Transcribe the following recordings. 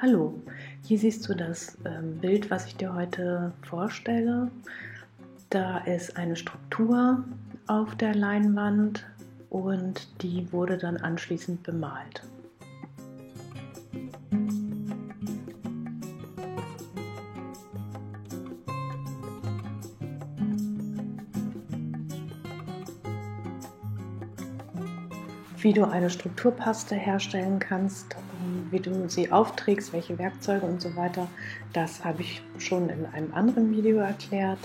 Hallo, hier siehst du das Bild, was ich dir heute vorstelle. Da ist eine Struktur auf der Leinwand und die wurde dann anschließend bemalt. Wie du eine Strukturpaste herstellen kannst, wie du sie aufträgst, welche Werkzeuge und so weiter, das habe ich schon in einem anderen Video erklärt.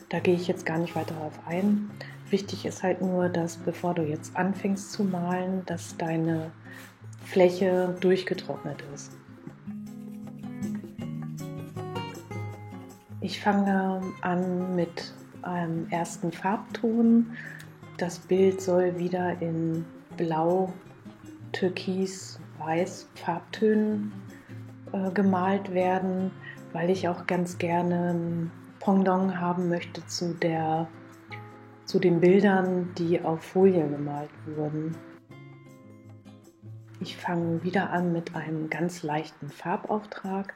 Da gehe ich jetzt gar nicht weiter darauf ein. Wichtig ist halt nur, dass bevor du jetzt anfängst zu malen, dass deine Fläche durchgetrocknet ist. Ich fange an mit einem ersten Farbton. Das Bild soll wieder in Blau, Türkis, Weiß Farbtönen gemalt werden, weil ich auch ganz gerne ein Pendant haben möchte zu den Bildern, die auf Folie gemalt wurden. Ich fange wieder an mit einem ganz leichten Farbauftrag,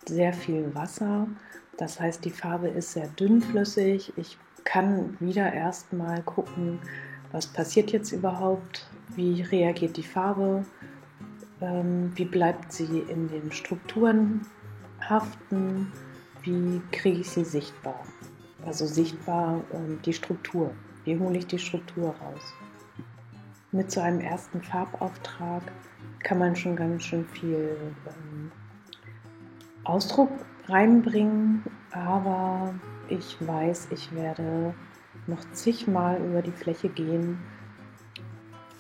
sehr viel Wasser. Das heißt, die Farbe ist sehr dünnflüssig. Ich kann wieder erstmal gucken, was passiert jetzt überhaupt, wie reagiert die Farbe, wie bleibt sie in den Strukturen haften, wie kriege ich sie sichtbar. Also sichtbar die Struktur, wie hole ich die Struktur raus. Mit so einem ersten Farbauftrag kann man schon ganz schön viel Ausdruck reinbringen, aber ich weiß, ich werde noch zigmal über die Fläche gehen,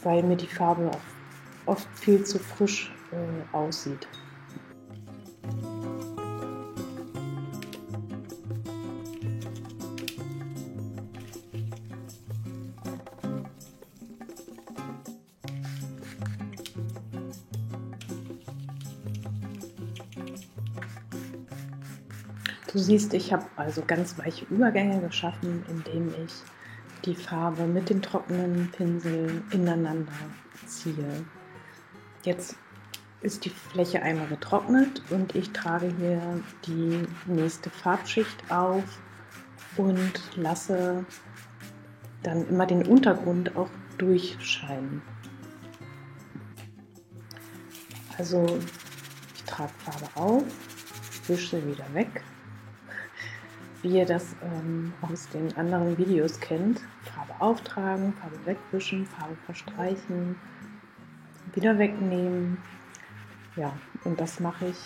weil mir die Farbe oft viel zu frisch aussieht. Du siehst, ich habe also ganz weiche Übergänge geschaffen, indem ich die Farbe mit dem trockenen Pinsel ineinander ziehe. Jetzt ist die Fläche einmal getrocknet und ich trage hier die nächste Farbschicht auf und lasse dann immer den Untergrund auch durchscheinen. Also ich trage Farbe auf, wische sie wieder weg. Wie ihr das aus den anderen Videos kennt, Farbe auftragen, Farbe wegwischen, Farbe verstreichen, wieder wegnehmen. Ja, und das mache ich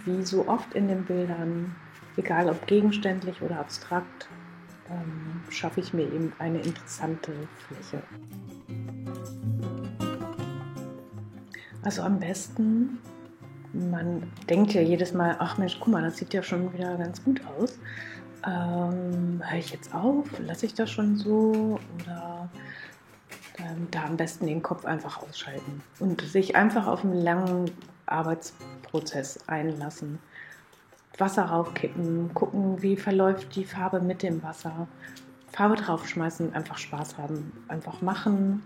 wie so oft in den Bildern, egal ob gegenständlich oder abstrakt, schaffe ich mir eben eine interessante Fläche. Also am besten, man denkt ja jedes Mal, ach Mensch, guck mal, das sieht ja schon wieder ganz gut aus. Höre ich jetzt auf? Lasse ich das schon so? Oder da am besten den Kopf einfach ausschalten und sich einfach auf einen langen Arbeitsprozess einlassen. Wasser raufkippen, gucken, wie verläuft die Farbe mit dem Wasser. Farbe draufschmeißen, einfach Spaß haben. Einfach machen,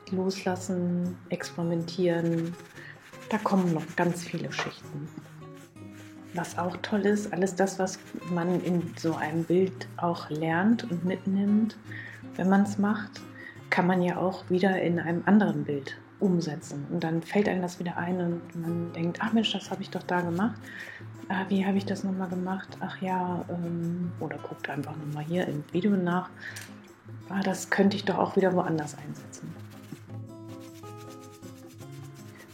loslassen, experimentieren. Da kommen noch ganz viele Schichten. Was auch toll ist, alles das, was man in so einem Bild auch lernt und mitnimmt, wenn man es macht, kann man ja auch wieder in einem anderen Bild umsetzen. Und dann fällt einem das wieder ein und man denkt, ach Mensch, das habe ich doch da gemacht. Wie habe ich das nochmal gemacht? Ach ja, oder guckt einfach nochmal hier im Video nach. Das könnte ich doch auch wieder woanders einsetzen.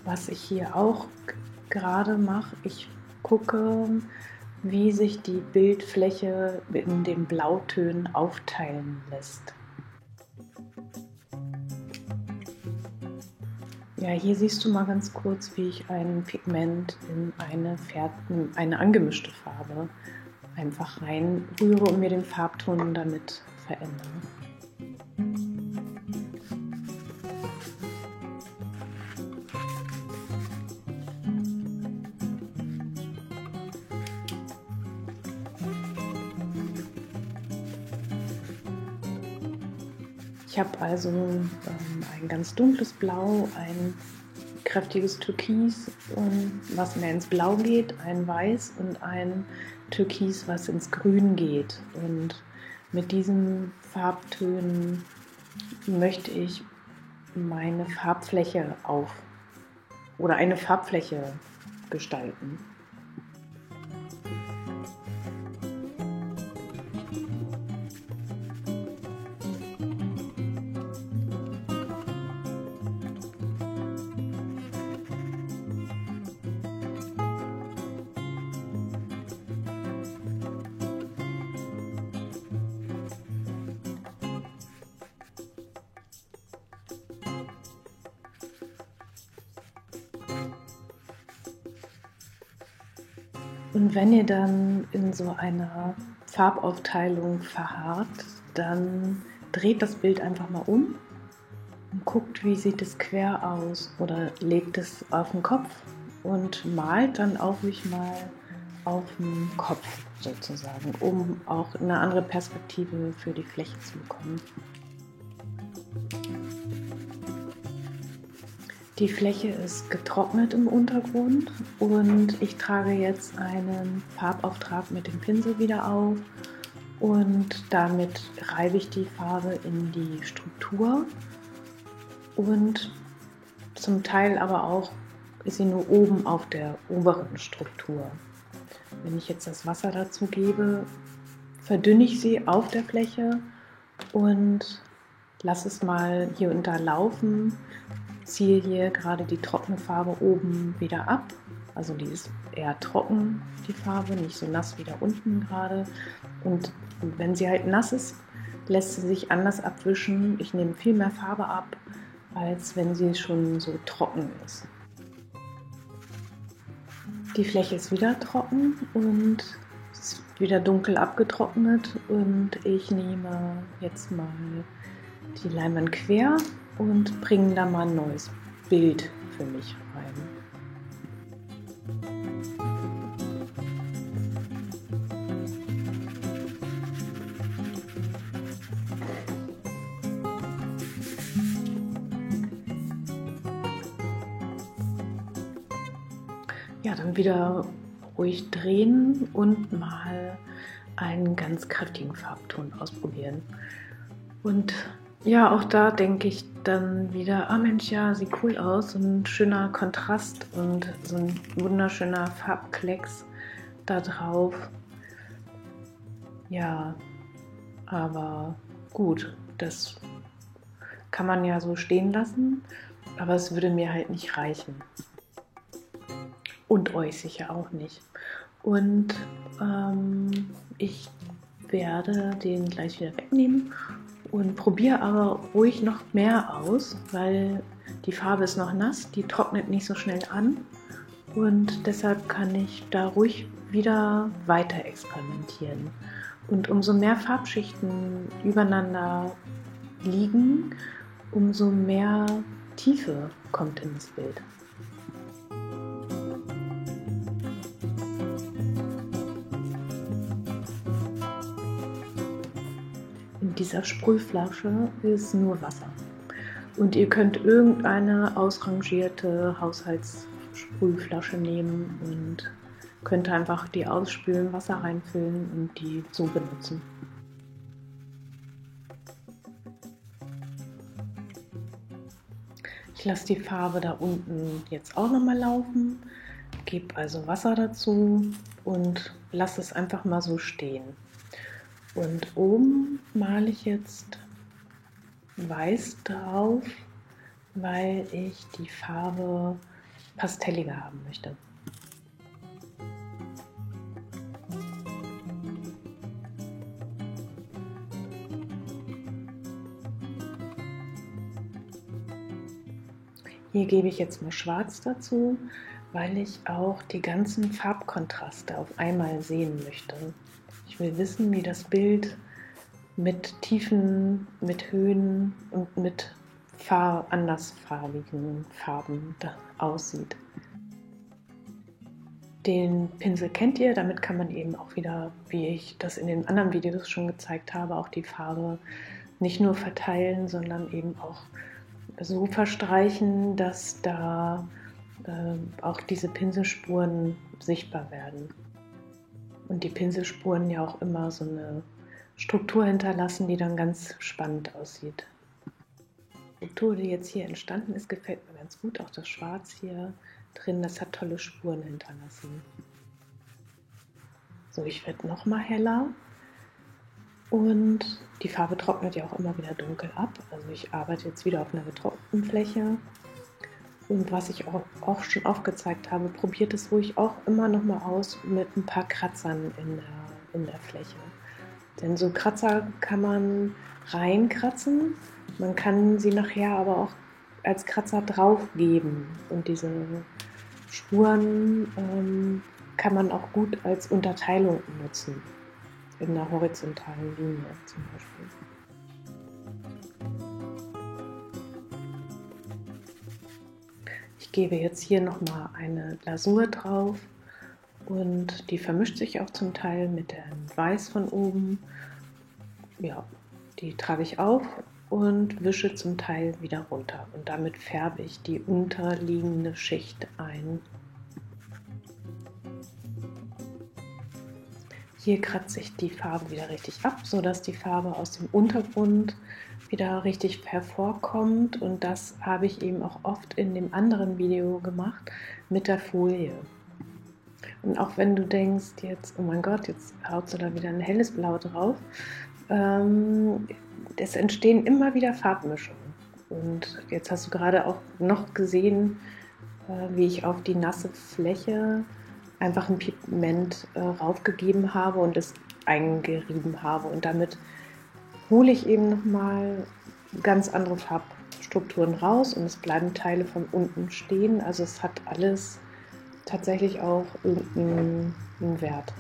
Was ich hier auch gerade mache, ich gucke, wie sich die Bildfläche in den Blautönen aufteilen lässt. Ja, hier siehst du mal ganz kurz, wie ich ein Pigment in eine angemischte Farbe einfach reinrühre und mir den Farbton damit verändere. Ich habe also ein ganz dunkles Blau, ein kräftiges Türkis, und was mehr ins Blau geht, ein Weiß und ein Türkis, was ins Grün geht. Und mit diesen Farbtönen möchte ich meine Farbfläche oder eine Farbfläche gestalten. Und wenn ihr dann in so einer Farbaufteilung verharrt, dann dreht das Bild einfach mal um und guckt, wie sieht es quer aus, oder legt es auf den Kopf und malt dann auch ruhig mal auf dem Kopf sozusagen, um auch eine andere Perspektive für die Fläche zu bekommen. Die Fläche ist getrocknet im Untergrund und ich trage jetzt einen Farbauftrag mit dem Pinsel wieder auf und damit reibe ich die Farbe in die Struktur, und zum Teil aber auch ist sie nur oben auf der oberen Struktur. Wenn ich jetzt das Wasser dazu gebe, verdünne ich sie auf der Fläche und lasse es mal hier und da laufen. Ziehe hier gerade die trockene Farbe oben wieder ab, also die ist eher trocken, die Farbe, nicht so nass wie da unten gerade, und wenn sie halt nass ist, lässt sie sich anders abwischen. Ich nehme viel mehr Farbe ab, als wenn sie schon so trocken ist. Die Fläche ist wieder trocken und ist wieder dunkel abgetrocknet, und ich nehme jetzt mal die Leinwand quer und bringen da mal ein neues Bild für mich rein. Ja, dann wieder ruhig drehen und mal einen ganz kräftigen Farbton ausprobieren. Und ja, auch da denke ich dann wieder, Mensch, ja, sieht cool aus, so ein schöner Kontrast und so ein wunderschöner Farbklecks da drauf. Ja, aber gut, das kann man ja so stehen lassen, aber es würde mir halt nicht reichen. Und euch sicher auch nicht. Und ich werde den gleich wieder wegnehmen und probiere aber ruhig noch mehr aus, weil die Farbe ist noch nass, die trocknet nicht so schnell an, und deshalb kann ich da ruhig wieder weiter experimentieren. Und umso mehr Farbschichten übereinander liegen, umso mehr Tiefe kommt in das Bild. In dieser Sprühflasche ist nur Wasser. Und ihr könnt irgendeine ausrangierte Haushaltssprühflasche nehmen und könnt einfach die ausspülen, Wasser reinfüllen und die so benutzen. Ich lasse die Farbe da unten jetzt auch nochmal laufen, gebe also Wasser dazu und lasse es einfach mal so stehen. Und oben male ich jetzt Weiß drauf, weil ich die Farbe pastelliger haben möchte. Hier gebe ich jetzt mal Schwarz dazu, weil ich auch die ganzen Farbkontraste auf einmal sehen möchte. Ich will wissen, wie das Bild mit Tiefen, mit Höhen und mit andersfarbigen Farben aussieht. Den Pinsel kennt ihr, damit kann man eben auch wieder, wie ich das in den anderen Videos schon gezeigt habe, auch die Farbe nicht nur verteilen, sondern eben auch so verstreichen, dass da auch diese Pinselspuren sichtbar werden. Und die Pinselspuren ja auch immer so eine Struktur hinterlassen, die dann ganz spannend aussieht. Die Struktur, die jetzt hier entstanden ist, gefällt mir ganz gut. Auch das Schwarz hier drin, das hat tolle Spuren hinterlassen. So, ich werde noch mal heller und die Farbe trocknet ja auch immer wieder dunkel ab. Also ich arbeite jetzt wieder auf einer getrockneten Fläche. Und was ich auch schon aufgezeigt habe, probiert es ruhig auch immer noch mal aus mit ein paar Kratzern in der Fläche. Denn so Kratzer kann man reinkratzen, man kann sie nachher aber auch als Kratzer drauf geben. Und diese Spuren kann man auch gut als Unterteilung nutzen, in einer horizontalen Linie zum Beispiel. Ich gebe jetzt hier nochmal eine Lasur drauf und die vermischt sich auch zum Teil mit dem Weiß von oben. Ja, die trage ich auf und wische zum Teil wieder runter und damit färbe ich die unterliegende Schicht ein. Hier kratze ich die Farbe wieder richtig ab, sodass die Farbe aus dem Untergrund wieder richtig hervorkommt, und das habe ich eben auch oft in dem anderen Video gemacht mit der Folie. Und auch wenn du denkst jetzt, oh mein Gott, jetzt haut sie da wieder ein helles Blau drauf, es entstehen immer wieder Farbmischungen. Und jetzt hast du gerade auch noch gesehen, wie ich auf die nasse Fläche einfach ein Pigment raufgegeben habe und es eingerieben habe, und damit hole ich eben nochmal ganz andere Farbstrukturen raus und es bleiben Teile von unten stehen. Also es hat alles tatsächlich auch irgendeinen Wert.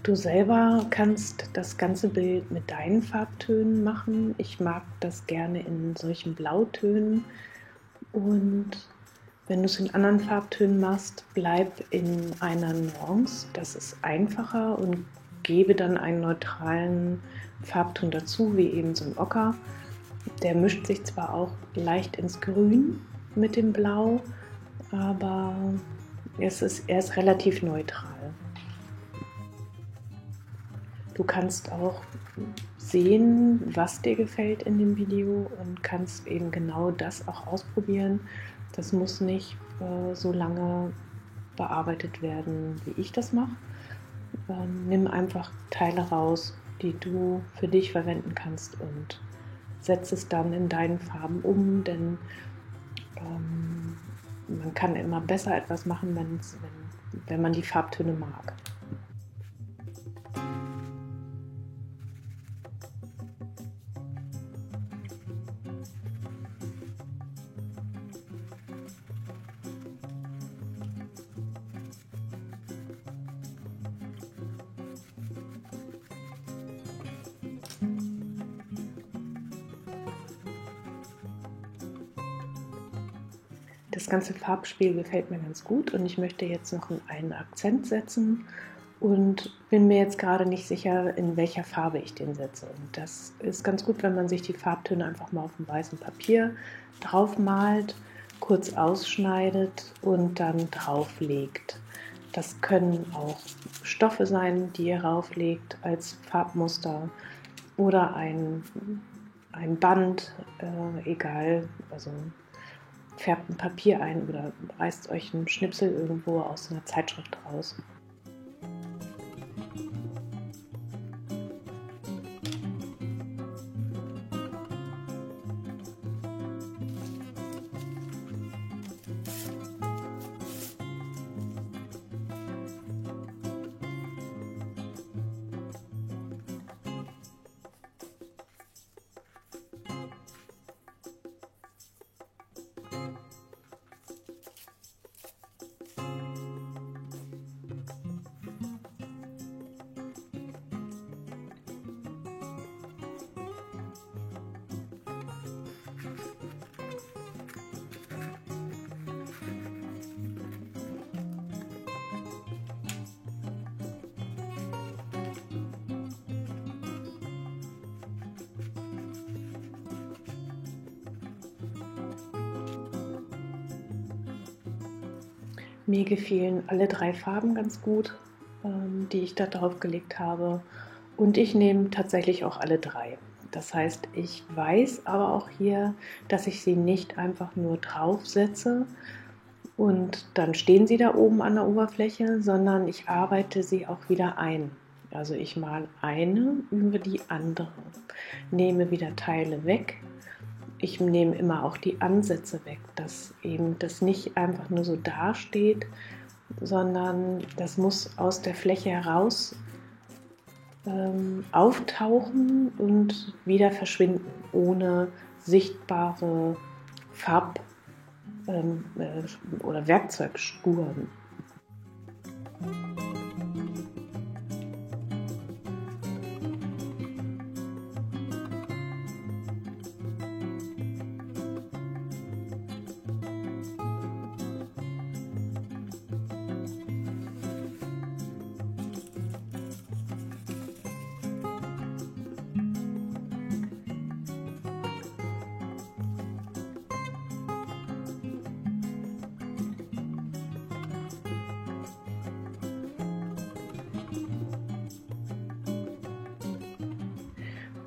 Du selber kannst das ganze Bild mit deinen Farbtönen machen. Ich mag das gerne in solchen Blautönen, und wenn du es in anderen Farbtönen machst, bleib in einer Nuance. Das ist einfacher, und gebe dann einen neutralen Farbton dazu, wie eben so ein Ocker. Der mischt sich zwar auch leicht ins Grün mit dem Blau, aber er ist relativ neutral. Du kannst auch sehen, was dir gefällt in dem Video, und kannst eben genau das auch ausprobieren. Das muss nicht so lange bearbeitet werden, wie ich das mache. Nimm einfach Teile raus, die du für dich verwenden kannst, und setze es dann in deinen Farben um, denn man kann immer besser etwas machen, wenn man die Farbtöne mag. Das ganze Farbspiel gefällt mir ganz gut, und ich möchte jetzt noch einen Akzent setzen und bin mir jetzt gerade nicht sicher, in welcher Farbe ich den setze. Und das ist ganz gut, wenn man sich die Farbtöne einfach mal auf dem weißen Papier drauf malt, kurz ausschneidet und dann drauflegt. Das können auch Stoffe sein, die ihr rauflegt als Farbmuster, oder ein Band, egal, also färbt ein Papier ein oder reißt euch einen Schnipsel irgendwo aus einer Zeitschrift raus. Mir gefielen alle 3 Farben ganz gut, die ich da drauf gelegt habe. Und ich nehme tatsächlich auch alle 3. Das heißt, ich weiß aber auch hier, dass ich sie nicht einfach nur draufsetze und dann stehen sie da oben an der Oberfläche, sondern ich arbeite sie auch wieder ein. Also ich male eine über die andere, nehme wieder Teile weg. Ich nehme immer auch die Ansätze weg, dass eben das nicht einfach nur so dasteht, sondern das muss aus der Fläche heraus auftauchen und wieder verschwinden, ohne sichtbare Farb- oder Werkzeugspuren.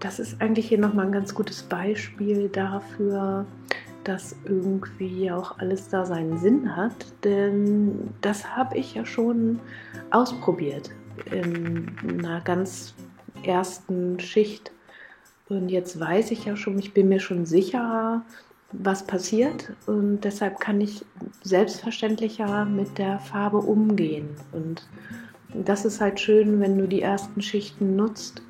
Das ist eigentlich hier nochmal ein ganz gutes Beispiel dafür, dass irgendwie auch alles da seinen Sinn hat, denn das habe ich ja schon ausprobiert in einer ganz ersten Schicht. Und jetzt weiß ich ja schon, ich bin mir schon sicher, was passiert, und deshalb kann ich selbstverständlicher mit der Farbe umgehen. Und das ist halt schön, wenn du die ersten Schichten nutzt,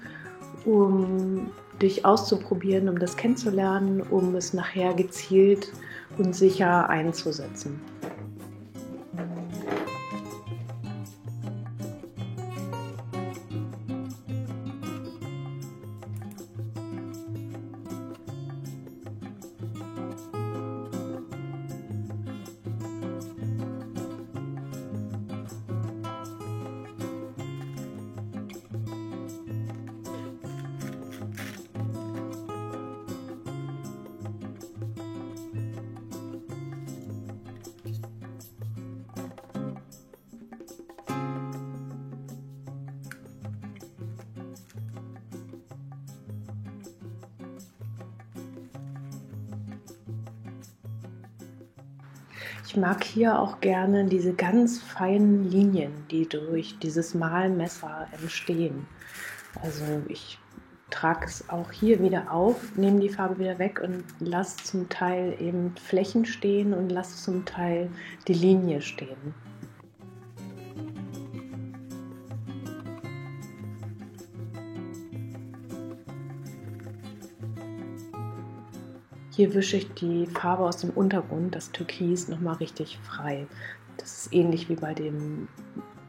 um dich auszuprobieren, um das kennenzulernen, um es nachher gezielt und sicher einzusetzen. Ich mag hier auch gerne diese ganz feinen Linien, die durch dieses Malmesser entstehen. Also ich trage es auch hier wieder auf, nehme die Farbe wieder weg und lasse zum Teil eben Flächen stehen und lasse zum Teil die Linie stehen. Hier wische ich die Farbe aus dem Untergrund, das Türkis, nochmal richtig frei. Das ist ähnlich wie bei den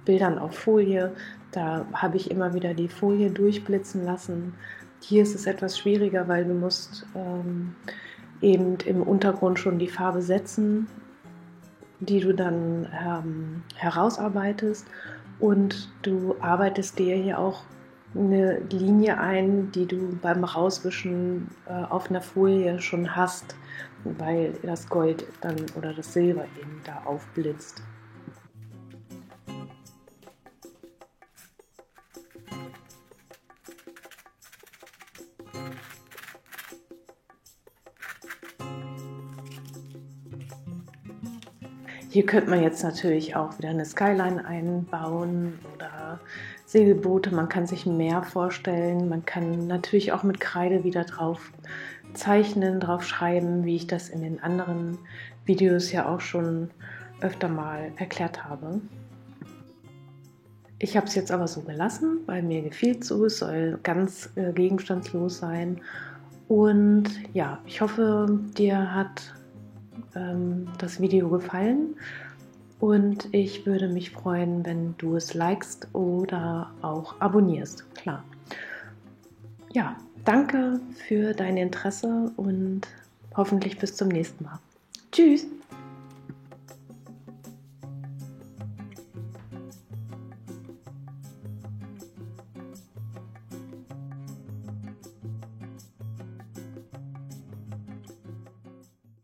Bildern auf Folie. Da habe ich immer wieder die Folie durchblitzen lassen. Hier ist es etwas schwieriger, weil du musst eben im Untergrund schon die Farbe setzen, die du dann herausarbeitest, und du arbeitest dir hier auch eine Linie ein, die du beim Rauswischen auf einer Folie schon hast, weil das Gold dann oder das Silber eben da aufblitzt. Hier könnte man jetzt natürlich auch wieder eine Skyline einbauen oder Segelboote. Man kann sich ein Meer vorstellen. Man kann natürlich auch mit Kreide wieder drauf zeichnen, drauf schreiben, wie ich das in den anderen Videos ja auch schon öfter mal erklärt habe. Ich habe es jetzt aber so gelassen, weil mir gefiel es so. Es soll ganz gegenstandslos sein. Und ja, ich hoffe, dir hat das Video gefallen, und ich würde mich freuen, wenn du es likest oder auch abonnierst. Klar. Ja, danke für dein Interesse und hoffentlich bis zum nächsten Mal. Tschüss!